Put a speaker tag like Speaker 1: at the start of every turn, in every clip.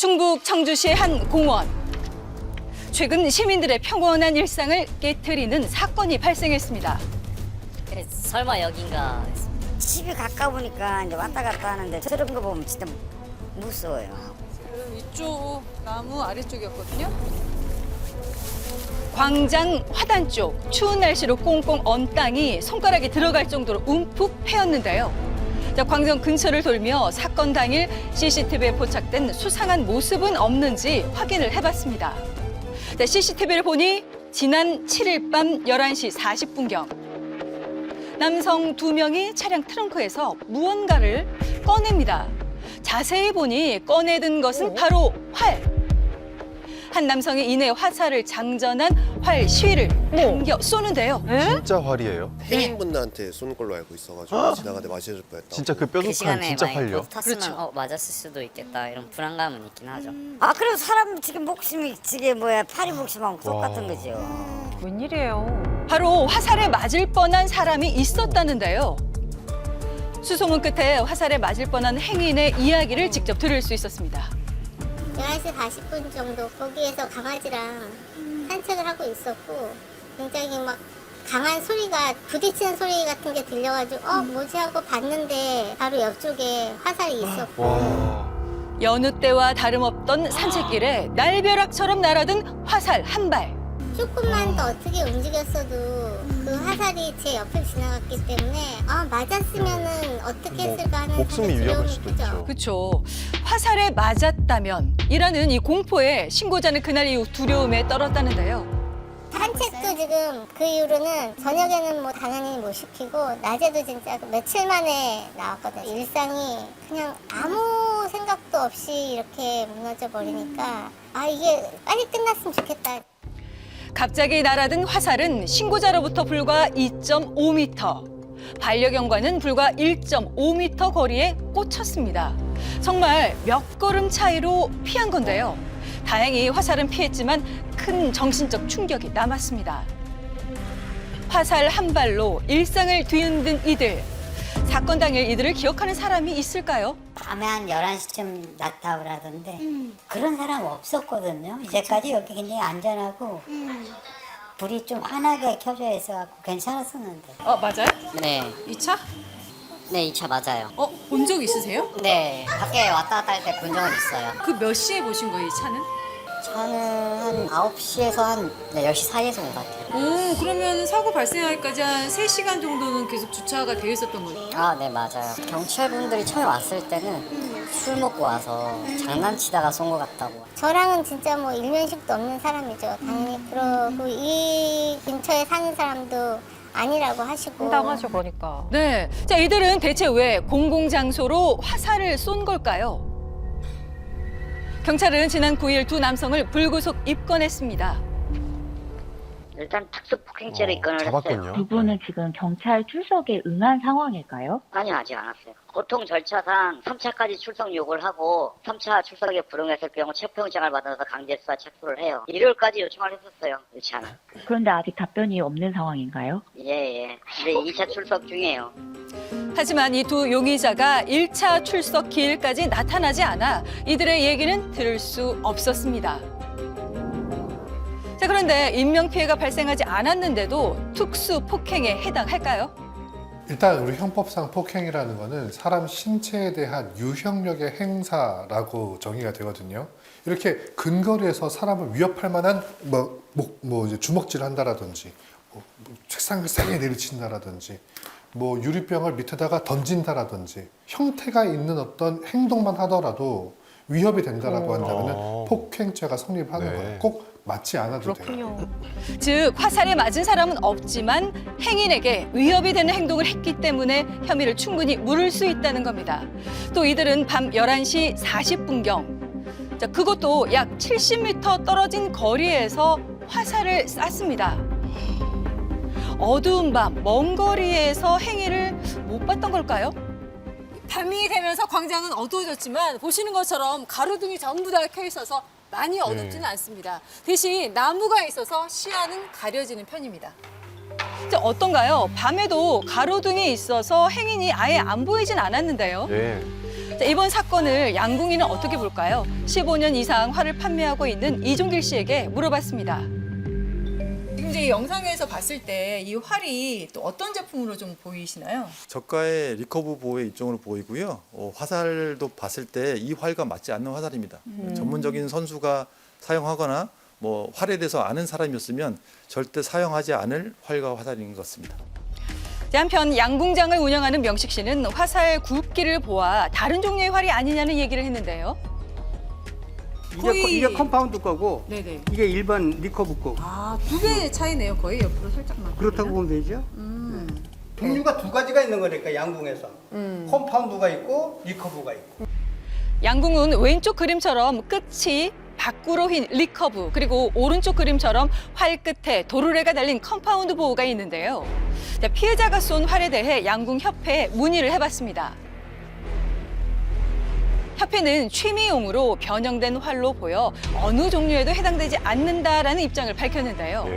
Speaker 1: 충북 청주시의 한 공원. 최근 시민들의 평온한 일상을 깨트리는 사건이 발생했습니다.
Speaker 2: 설마 여긴가 했습니다.
Speaker 3: 집이 가까우니까 이제 왔다 갔다 하는데 저런 거 보면 진짜 무서워요.
Speaker 4: 지금 이쪽 나무 아래쪽이었거든요.
Speaker 1: 광장 화단 쪽 추운 날씨로 꽁꽁 언 땅이 손가락에 들어갈 정도로 움푹 패였는데요. 광장 근처를 돌며 사건 당일 CCTV에 포착된 수상한 모습은 없는지 확인을 해봤습니다. CCTV를 보니 지난 7일 밤 11시 40분경 남성 2명이 차량 트렁크에서 무언가를 꺼냅니다. 자세히 보니 꺼내든 것은 바로 활. 한 남성이 이내 화살을 장전한 활 시위를 당겨 쏘는데요.
Speaker 5: 진짜 활이에요?
Speaker 6: 행인분들한테 쏘는 걸로 알고 있어가지고 지나가다 맞을 뻔했다.
Speaker 5: 진짜 그
Speaker 2: 그
Speaker 5: 뾰족한
Speaker 2: 시간에
Speaker 5: 진짜
Speaker 2: 많이
Speaker 5: 활요.
Speaker 2: 탔으면
Speaker 1: 그렇죠.
Speaker 2: 맞았을 수도 있겠다 이런 불안감은 있긴 하죠.
Speaker 3: 아 그리고 사람 지금 목숨이 지금 파리 목숨하고 똑같은 거죠.
Speaker 4: 웬일이에요?
Speaker 1: 바로 화살에 맞을 뻔한 사람이 있었다는데요. 수소문 끝에 화살에 맞을 뻔한 행인의 이야기를 직접 들을 수 있었습니다.
Speaker 7: 11시 40분 정도 거기에서 강아지랑 산책을 하고 있었고 굉장히 막 강한 소리가 부딪히는 소리 같은 게 들려가지고 뭐지 하고 봤는데 바로 옆쪽에 화살이 있었고
Speaker 5: 와.
Speaker 1: 여느 때와 다름없던 산책길에 날벼락처럼 날아든 화살 한 발.
Speaker 7: 조금만 더 어떻게 움직였어도 그 화살이 제 옆을 지나갔기 때문에 맞았으면은 어떻게 했을까 하는
Speaker 5: 목숨이
Speaker 7: 생각이
Speaker 5: 위험할
Speaker 7: 들어오고
Speaker 5: 수도
Speaker 7: 그죠?
Speaker 5: 있죠.
Speaker 1: 그렇죠. 화살에 맞았다면 이라는 이 공포에 신고자는 그날 이후 두려움에 떨었다는데요.
Speaker 7: 산책도 지금 그 이후로는 저녁에는 뭐 당연히 못 시키고 낮에도 진짜 며칠 만에 나왔거든요. 일상이 그냥 아무 생각도 없이 이렇게 무너져 버리니까 이게 빨리 끝났으면 좋겠다.
Speaker 1: 갑자기 날아든 화살은 신고자로부터 불과 2.5m, 반려견과는 불과 1.5m 거리에 꽂혔습니다. 정말 몇 걸음 차이로 피한 건데요. 다행히 화살은 피했지만 큰 정신적 충격이 남았습니다. 화살 한 발로 일상을 뒤흔든 이들. 사건 당일 이들을 기억하는 사람이 있을까요?
Speaker 8: 밤에 한 11시쯤 나타오라던데 그런 사람 없었거든요. 이제까지 여기 굉장히 안전하고 불이 좀 환하게 켜져 있어갖고 괜찮았었는데.
Speaker 4: 맞아요?
Speaker 2: 네,
Speaker 4: 이 차?
Speaker 2: 네, 이 차 맞아요.
Speaker 4: 본 적 있으세요?
Speaker 2: 네, 밖에 왔다 갔다 할 때 본 적은 있어요.
Speaker 4: 그 몇 시에 보신 거예요, 이 차는?
Speaker 2: 저는 한 9시에서 한 10시 사이에서 온 것 같아요.
Speaker 4: 오, 그러면 사고 발생하기까지 한 3시간 정도는 계속 주차가 되어 있었던 거예요?
Speaker 2: 네, 맞아요. 경찰분들이 처음에 왔을 때는 술 먹고 와서 장난치다가 쏜 것 같다고.
Speaker 7: 저랑은 진짜 뭐 일면식도 없는 사람이죠. 당연히 그러고 이 근처에 사는 사람도 아니라고 하시고.
Speaker 4: 당하죠, 보니까.
Speaker 1: 네, 자 이들은 대체 왜 공공장소로 화살을 쏜 걸까요? 경찰은 지난 9일 두 남성을 불구속 입건했습니다.
Speaker 2: 일단 특수폭행죄로 입건을 했어요.
Speaker 5: 잡았군요.
Speaker 9: 두 분은 지금 경찰 출석에 응한 상황일까요?
Speaker 2: 아니요, 아직 안 왔어요. 보통 절차상 3차까지 출석 요구를 하고 3차 출석에 불응했을 경우 체포영장을 받아서 강제 수사 체포를 해요. 일요일까지 요청을 했었어요, 1차는.
Speaker 9: 그런데 아직 답변이 없는 상황인가요?
Speaker 2: 예. 근데 2차 출석 중이에요.
Speaker 1: 하지만 이 두 용의자가 1차 출석 기일까지 나타나지 않아 이들의 얘기는 들을 수 없었습니다. 자, 그런데 인명피해가 발생하지 않았는데도 특수 폭행에 해당할까요?
Speaker 10: 일단 우리 형법상 폭행이라는 거는 사람 신체에 대한 유형력의 행사라고 정의가 되거든요. 이렇게 근거리에서 사람을 위협할 만한 이제 주먹질을 한다라든지 책상을 세게 내리친다라든지 유리병을 밑에다가 던진다라든지 형태가 있는 어떤 행동만 하더라도 위협이 된다라고 한다면 폭행죄가 성립하는
Speaker 5: 네.
Speaker 10: 거예요. 꼭 맞지 않아도 돼요.
Speaker 1: 즉 화살에 맞은 사람은 없지만 행인에게 위협이 되는 행동을 했기 때문에 혐의를 충분히 물을 수 있다는 겁니다. 또 이들은 밤 11시 40분경 자, 그것도 약 70m 떨어진 거리에서 화살을 쐈습니다. 어두운 밤 먼 거리에서 행위를 못 봤던 걸까요?
Speaker 4: 밤이 되면서 광장은 어두워졌지만 보시는 것처럼 가로등이 전부 다 켜 있어서 많이 어둡지는 않습니다. 대신 나무가 있어서 시야는 가려지는 편입니다.
Speaker 1: 어떤가요? 밤에도 가로등이 있어서 행인이 아예 안 보이진 않았는데요.
Speaker 5: 네.
Speaker 1: 자, 이번 사건을 양궁이는 어떻게 볼까요? 15년 이상 활을 판매하고 있는 이종길 씨에게 물어봤습니다.
Speaker 4: 지금 이제 이 영상에서 봤을 때 이 활이 또 어떤 제품으로 좀 보이시나요?
Speaker 5: 저가의 리커브 보호의 일종으로 보이고요. 화살도 봤을 때 이 활과 맞지 않는 화살입니다. 전문적인 선수가 사용하거나 뭐 활에 대해서 아는 사람이었으면 절대 사용하지 않을 활과 화살인 것 같습니다.
Speaker 1: 한편 양궁장을 운영하는 명식 씨는 화살 굵기를 보아 다른 종류의 활이 아니냐는 얘기를 했는데요.
Speaker 11: 이게 컴파운드 거고
Speaker 4: 네네.
Speaker 11: 이게 일반 리커브 거.
Speaker 4: 아, 2배 차이네요. 거의 옆으로 살짝만.
Speaker 11: 그렇다고 보면 되죠. 종류가 두 가지가 있는 거니까 양궁에서 컴파운드가 있고 리커브가 있고.
Speaker 1: 양궁은 왼쪽 그림처럼 끝이 밖으로 휜 리커브, 그리고 오른쪽 그림처럼 활 끝에 도르래가 달린 컴파운드 보호가 있는데요. 자, 피해자가 쏜 활에 대해 양궁협회에 문의를 해봤습니다. 협회는 취미용으로 변형된 활로 보여 어느 종류에도 해당되지 않는다라는 입장을 밝혔는데요.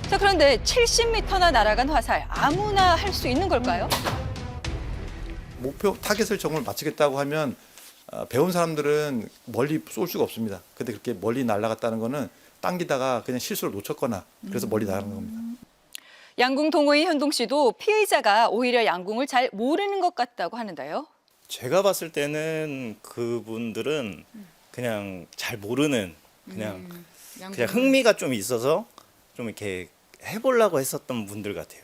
Speaker 1: 자, 그런데 70m나 날아간 화살 아무나 할 수 있는 걸까요?
Speaker 5: 목표 타겟을 정말 맞추겠다고 하면 배운 사람들은 멀리 쏠 수가 없습니다. 근데 그렇게 멀리 날아갔다는 거는 당기다가 그냥 실수로 놓쳤거나 그래서 멀리 나가는 겁니다.
Speaker 1: 양궁 동호인 현동 씨도 피의자가 오히려 양궁을 잘 모르는 것 같다고 하는데요.
Speaker 12: 제가 봤을 때는 그분들은 그냥 잘 모르는 그냥 흥미가 좀 있어서 좀 이렇게 해보려고 했었던 분들 같아요.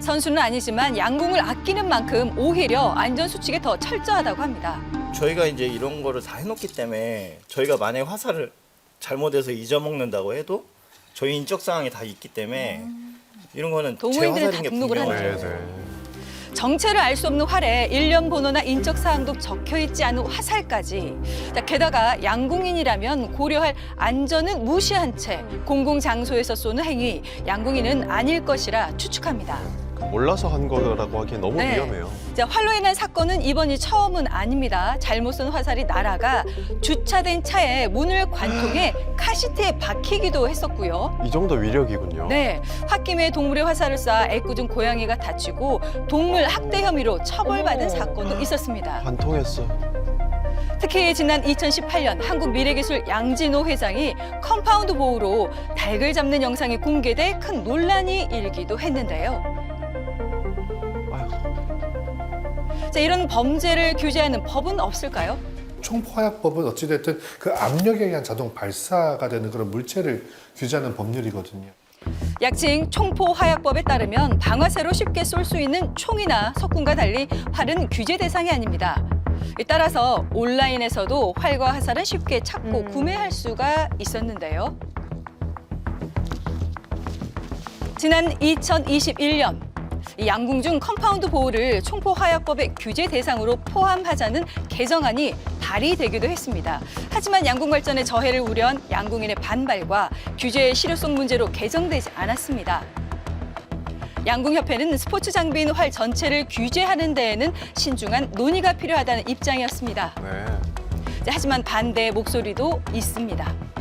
Speaker 1: 선수는 아니지만 양궁을 아끼는 만큼 오히려 안전수칙에 더 철저하다고 합니다.
Speaker 12: 저희가 이제 이런 거를 다 해놓기 때문에 저희가 만약에 화살을 잘못해서 잊어먹는다고 해도 저희 인적 사항이 다 있기 때문에 이런 거는 제
Speaker 1: 동호인들은
Speaker 12: 화살인
Speaker 1: 다
Speaker 12: 게
Speaker 1: 등록을
Speaker 12: 분명하죠.
Speaker 1: 하죠. 정체를 알 수 없는 활에 일련 번호나 인적 사항도 적혀 있지 않은 화살까지. 자, 게다가 양궁인이라면 고려할 안전은 무시한 채 공공 장소에서 쏘는 행위, 양궁인은 아닐 것이라 추측합니다.
Speaker 6: 몰라서 한 거라고 하기엔 너무
Speaker 1: 네.
Speaker 6: 위험해요.
Speaker 1: 자, 활로 인한 사건은 이번이 처음은 아닙니다. 잘못 쏜 화살이 날아가 주차된 차에 문을 관통해 카시트에 박히기도 했었고요.
Speaker 6: 이 정도 위력이군요.
Speaker 1: 네, 홧김에 동물의 화살을 쏴 애꿎은 고양이가 다치고 동물 학대 혐의로 처벌받은 사건도 있었습니다.
Speaker 6: 관통했어.
Speaker 1: 특히 지난 2018년 한국미래기술 양진호 회장이 컴파운드 보호로 닭을 잡는 영상이 공개돼 큰 논란이 일기도 했는데요. 자, 이런 범죄를 규제하는 법은 없을까요?
Speaker 10: 총포화약법은 어찌됐든 그 압력에 의한 자동 발사가 되는 그런 물체를 규제하는 법률이거든요.
Speaker 1: 약칭 총포화약법에 따르면 방아쇠로 쉽게 쏠 수 있는 총이나 석궁과 달리 활은 규제 대상이 아닙니다. 따라서 온라인에서도 활과 화살은 쉽게 찾고 구매할 수가 있었는데요. 지난 2021년 이 양궁 중 컴파운드 보호를 총포화약법의 규제 대상으로 포함하자는 개정안이 발의되기도 했습니다. 하지만 양궁 발전에 저해를 우려한 양궁인의 반발과 규제의 실효성 문제로 개정되지 않았습니다. 양궁협회는 스포츠 장비인 활 전체를 규제하는 데에는 신중한 논의가 필요하다는 입장이었습니다. 하지만 반대의 목소리도 있습니다.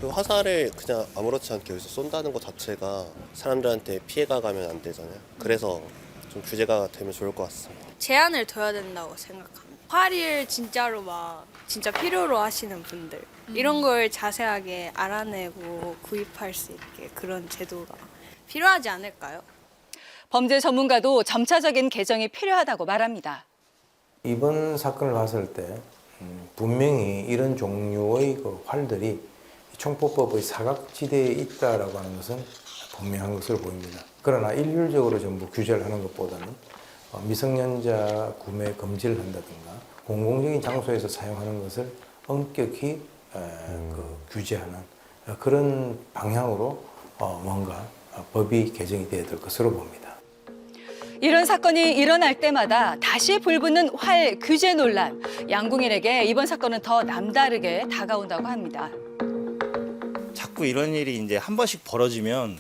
Speaker 6: 그 화살을 그냥 아무렇지 않게 여기서 쏜다는 것 자체가 사람들한테 피해가 가면 안 되잖아요. 그래서 좀 규제가 되면 좋을 것 같습니다.
Speaker 13: 제한을 둬야 된다고 생각합니다. 활을 진짜로 진짜 필요로 하시는 분들 이런 걸 자세하게 알아내고 구입할 수 있게 그런 제도가 필요하지 않을까요?
Speaker 1: 범죄 전문가도 점차적인 개정이 필요하다고 말합니다.
Speaker 14: 이번 사건을 봤을 때 분명히 이런 종류의 그 활들이 총포법의 사각지대에 있다라고 하는 것은 분명한 것으로 보입니다. 그러나 일률적으로 전부 규제를 하는 것보다는 미성년자 구매 금지를 한다든가 공공적인 장소에서 사용하는 것을 엄격히 규제하는 그런 방향으로 뭔가 법이 개정이 되어야 될 것으로 봅니다.
Speaker 1: 이런 사건이 일어날 때마다 다시 불붙는 활 규제 논란. 양궁인에게 이번 사건은 더 남다르게 다가온다고 합니다.
Speaker 12: 자꾸 이런 일이 이제 한 번씩 벌어지면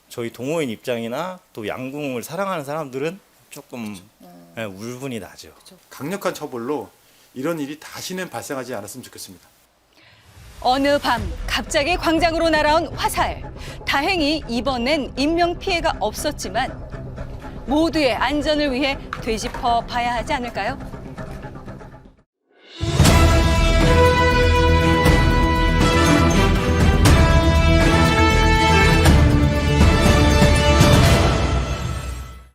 Speaker 12: 저희 동호인 입장이나 또 양궁을 사랑하는 사람들은 조금 울분이 나죠.
Speaker 5: 강력한 처벌로 이런 일이 다시는 발생하지 않았으면 좋겠습니다.
Speaker 1: 어느 밤 갑자기 광장으로 날아온 화살. 다행히 이번엔 인명피해가 없었지만 모두의 안전을 위해 되짚어 봐야 하지 않을까요?